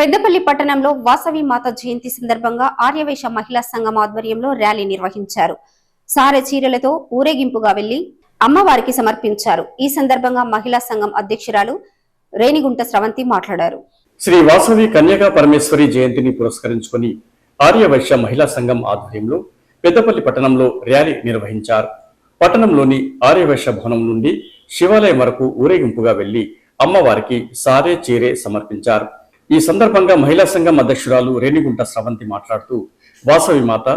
పెద్దపల్లి పట్టణంలో వాసవి మాత జయంతి సందర్భంగా ఆర్యవైశ్య మహిళా సంఘం ఆధ్వర్యంలో ర్యాలీ నిర్వహించారు. సారె చీరలతో ఊరేగింపుగా వెళ్లి అమ్మవారికి సమర్పించారు. ఈ సందర్భంగా మహిళా సంఘం అధ్యక్షురాలు రేణిగుంట స్రవంతి మాట్లాడారు. శ్రీ వాసవి కన్యకా పరమేశ్వరి జయంతిని పురస్కరించుకొని ఆర్యవైశ్య మహిళా సంఘం ఆధ్వర్యంలో పెద్దపల్లి పట్టణంలో ర్యాలీ నిర్వహించారు. పట్టణంలోని ఆర్యవైశ్య భవనం నుండి శివాలయం వరకు ఊరేగింపుగా వెళ్లి అమ్మవారికి సారే చీరే సమర్పించారు. ఈ సందర్భంగా మహిళా సంఘం అధ్యక్షురాలు రేణిగుంట స్రవంతి మాట్లాడుతూ వాసవి మాత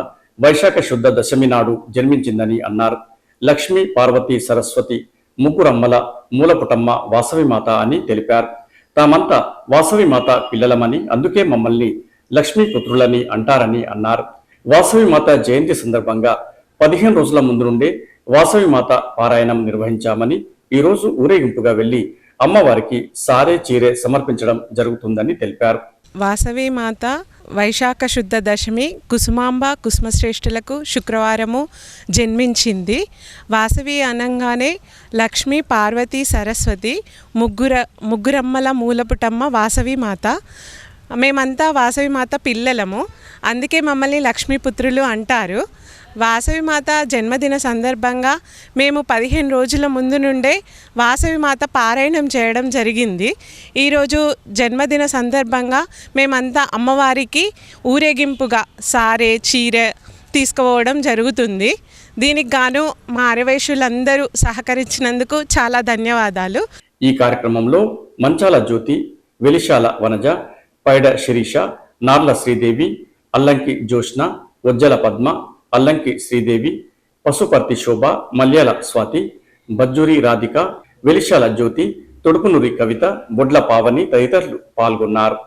వైశాఖ శుద్ధ దశమి నాడు జన్మించిందని అన్నారు. లక్ష్మీ, పార్వతి, సరస్వతి ముగ్గురమ్మల మూలపుటమ్మ వాసవి మాత అని తెలిపారు. తామంతా వాసవి మాత పిల్లలమని, అందుకే మమ్మల్ని లక్ష్మీపుత్రులని అంటారని అన్నారు. వాసవి మాత జయంతి సందర్భంగా 15 రోజుల ముందు నుండే వాసవి మాత పారాయణం నిర్వహించామని, ఈ రోజు ఊరేగింపుగా వెళ్లి అమ్మవారికి సారే చీరే సమర్పించడం జరుగుతుందని తెలిపారు. వాసవి మాత వైశాఖ శుద్ధ దశమి కుసుమాంబ కుసుమశ్రేష్ఠులకు శుక్రవారము జన్మించింది. వాసవి అనగానే లక్ష్మీ, పార్వతి, సరస్వతి ముగ్గురమ్మల మూలపుటమ్మ వాసవి మాత. మేమంతా వాసవి మాత పిల్లలము, అందుకే మమ్మల్ని లక్ష్మీపుత్రులు అంటారు. వాసవి మాత జన్మదిన సందర్భంగా మేము 15 రోజుల ముందు నుండే వాసవి మాత పారాయణం చేయడం జరిగింది. ఈరోజు జన్మదిన సందర్భంగా మేమంతా అమ్మవారికి ఊరేగింపుగా సారే చీరె తీసుకుపోవడం జరుగుతుంది. దీనికి గాను మా ఆర్యవైశ్యులందరూ సహకరించినందుకు చాలా ధన్యవాదాలు. ఈ కార్యక్రమంలో మంచాల జ్యోతి, వెలిశాల వనజ, పైడ శిరీష, నార్ల శ్రీదేవి, అల్లంకి జోష్న, వజ్జల పద్మ, అల్లంకి శ్రీదేవి, పశుపర్తి శోభ, మల్యాల స్వాతి, బజ్జూరి రాధిక, వెలిశాల జ్యోతి, తొడుపునూరి కవిత, బొడ్ల పావని తదితరులు పాల్గొన్నారు.